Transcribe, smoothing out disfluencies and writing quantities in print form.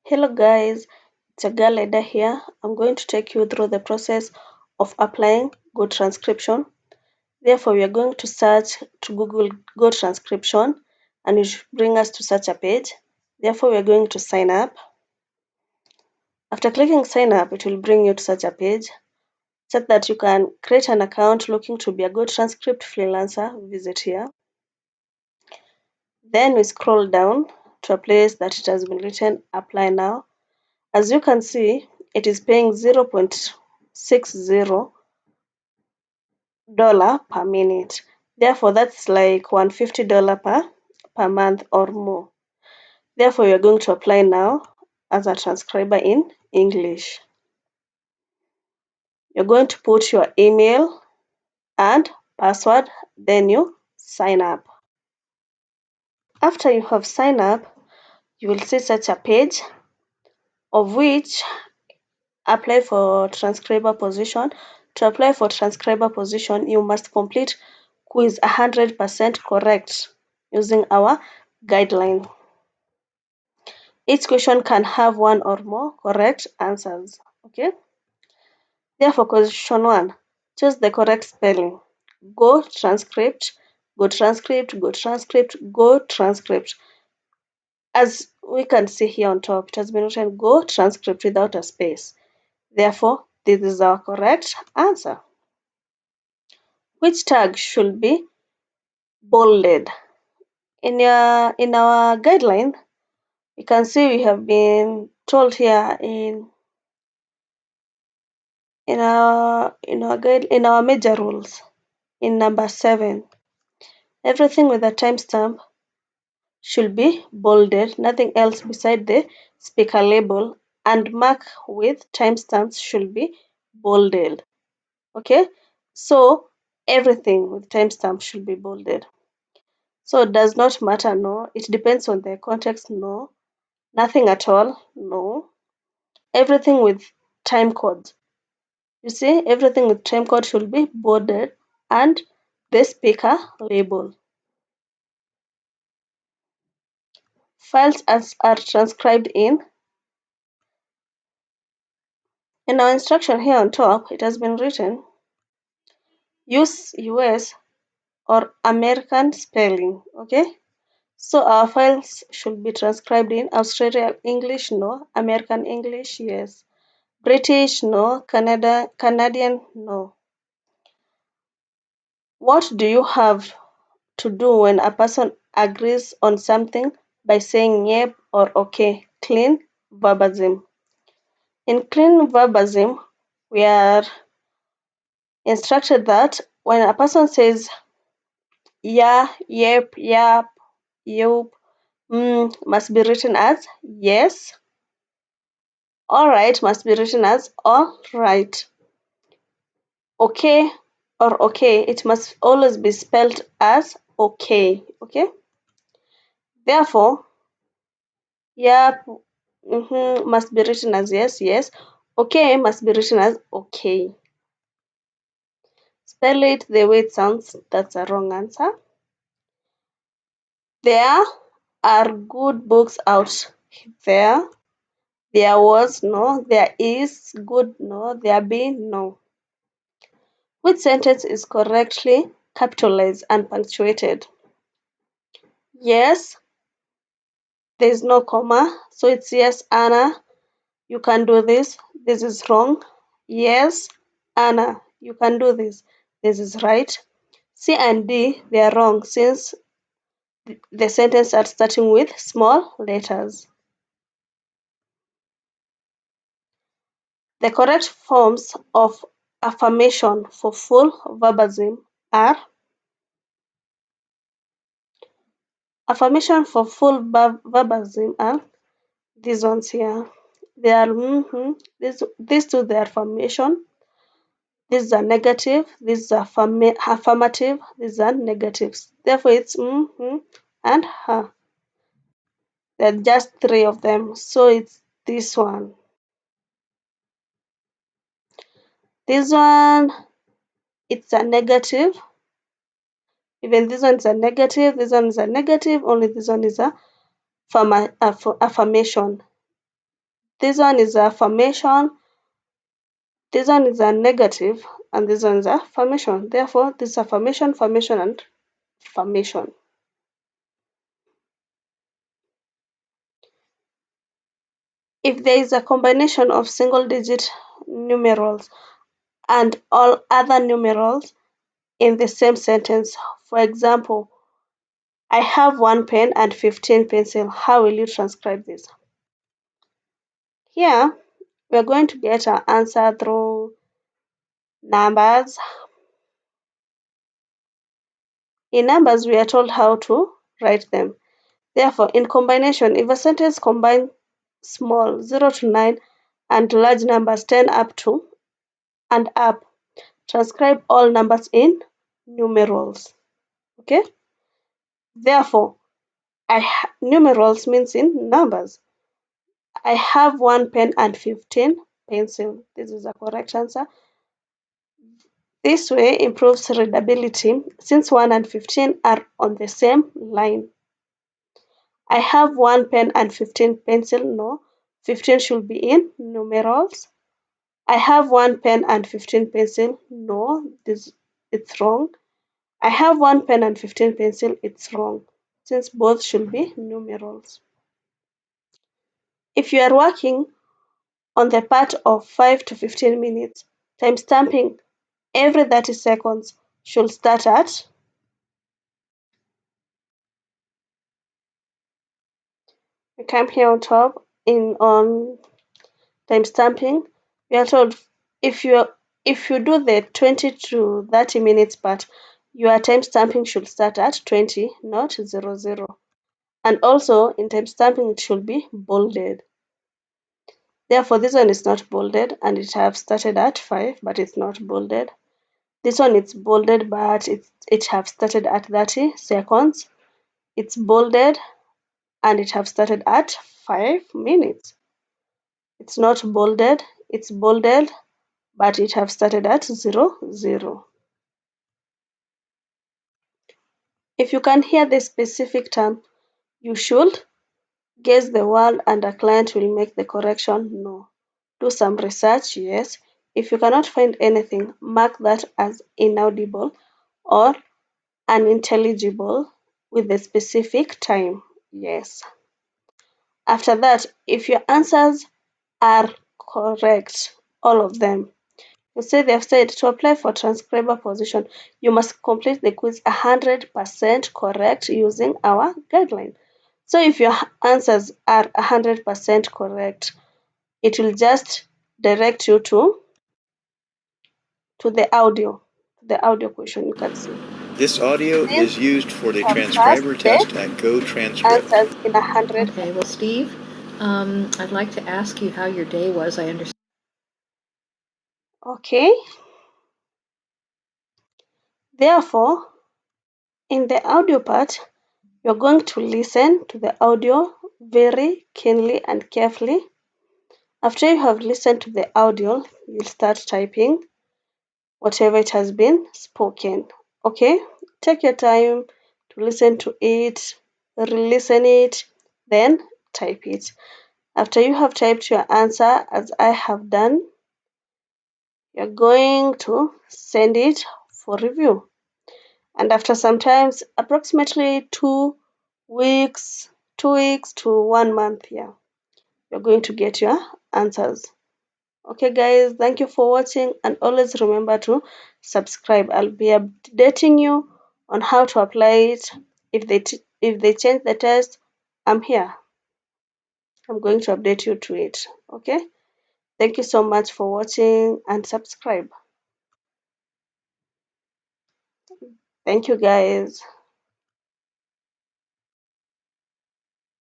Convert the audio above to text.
Hello guys, it's a girl Eda here. I'm going to take you through the process of applying GoTranscription. Therefore, we are going to search to Google GoTranscription and it should bring us to such a page. Therefore, we are going to sign up. After clicking sign up, it will bring you to such a page. Such that you can create an account looking to be a GoTranscript freelancer. Visit here. Then we scroll down to a place that it has been written apply now. As you can see, it is paying $0.60 per minute. Therefore, that's like $150 per month or more. Therefore, you're going to apply now as a transcriber in English. You're going to put your email and password, then you sign up. After you have signed up, you will see such a page of which apply for transcriber position. To apply for transcriber position, you must complete quiz 100% correct using our guideline. Each question can have one or more correct answers. Okay. Therefore, question 1, choose the correct spelling. Go transcript, go transcript, go transcript, go transcript. As we can see here on top, it has been written go transcript without a space. Therefore, this is our correct answer. Which tag should be bolded? In our guideline, you can see we have been told here in our major rules in number 7, everything with a timestamp should be bolded, nothing else beside the speaker label, and mark with timestamps should be bolded. Okay, so everything with timestamp should be bolded. So it does not matter, no. It depends on the context, no. Nothing at all, no. Everything with time code. You see, everything with time code should be bolded and the speaker label. Files are transcribed in our instruction here on top, it has been written use US or American spelling. Okay, so our files should be transcribed in Australian English, no. American English, yes. British, no. Canadian, no. What do you have to do when a person agrees on something by saying yep or okay? Clean verbatim. In clean verbatim, we are instructed that when a person says yeah, yep, yep, must be written as yes. All right must be written as all right. Okay or okay, it must always be spelled as okay. Okay. Therefore, yep must be written as yes, yes. Okay must be written as okay. Spell it the way it sounds, that's a wrong answer. There are good books out there. There was, no. There is, good, no. There be, no. Which sentence is correctly capitalized and punctuated? Yes, there is no comma, so it's yes, Anna, you can do this. This is wrong. Yes, Anna, you can do this. This is right. C and D, they are wrong since the sentence are starting with small letters. The correct forms of affirmation for full verbatim are affirmation for full verbatim are these ones here. They are these two, they are affirmation. These are negative. These are affirmative. These are negatives. Therefore, it's and ha. There are just 3 of them. So it's this one. This one, it's a negative. Even this one is a negative. This one is a negative. Only this one is a affirmation. This one is a affirmation, this one is a negative, and this one is a affirmation. Therefore, this is affirmation, affirmation, and affirmation. If there is a combination of single-digit numerals and all other numerals in the same sentence, for example, I have 1 pen and 15 pencil, how will you transcribe this? Here, we're going to get our answer through numbers. In numbers, we are told how to write them. Therefore, in combination, if a sentence combines small 0 to 9 and large numbers 10 up to and up, transcribe all numbers in numerals. Okay? Therefore, numerals means in numbers. I have 1 pen and 15 pencil. This is the correct answer. This way improves readability since 1 and 15 are on the same line. I have 1 pen and 15 pencil. No, 15 should be in numerals. I have 1 pen and 15 pencil. No, it's wrong. I have 1 pen and 15 pencil. It's wrong, since both should be numerals. If you are working on the part of 5 to 15 minutes, timestamping every 30 seconds should start at. We come here on top on timestamping. We are told if you do the 20 to 30 minutes part, your timestamping should start at 20, not 00. And also in timestamping it should be bolded. Therefore, this one is not bolded and it have started at 5, but it's not bolded. This one is bolded, but it have started at 30 seconds. It's bolded and it have started at 5 minutes. It's not bolded, it's bolded, but it have started at 00. If you can hear the specific term, you should guess the word and a client will make the correction. No. Do some research. Yes. If you cannot find anything, mark that as inaudible or unintelligible with the specific time. Yes. After that, if your answers are correct, all of them, you say they have said to apply for transcriber position, you must complete the quiz 100% correct using our guideline. So if your answers are 100% correct, it will just direct you to the audio question. You can see. This audio Since is used for the have passed transcriber the test at GoTranscript. answers in 100. Okay, well, Steve, I'd like to ask you how your day was. I understand. Okay. Therefore, in the audio part, you're going to listen to the audio very keenly and carefully. After you have listened to the audio, you'll start typing whatever it has been spoken. Okay? Take your time to listen to it, re-listen it, then type it. After you have typed your answer, as I have done, you're going to send it for review. And after sometimes approximately 2 weeks, 2 weeks to 1 month, yeah, you're going to get your answers. Okay, guys, thank you for watching, and always remember to subscribe. I'll be updating you on how to apply it. If they change the test, I'm here. I'm going to update you to it. Okay, thank you so much for watching and subscribe. Thank you, guys.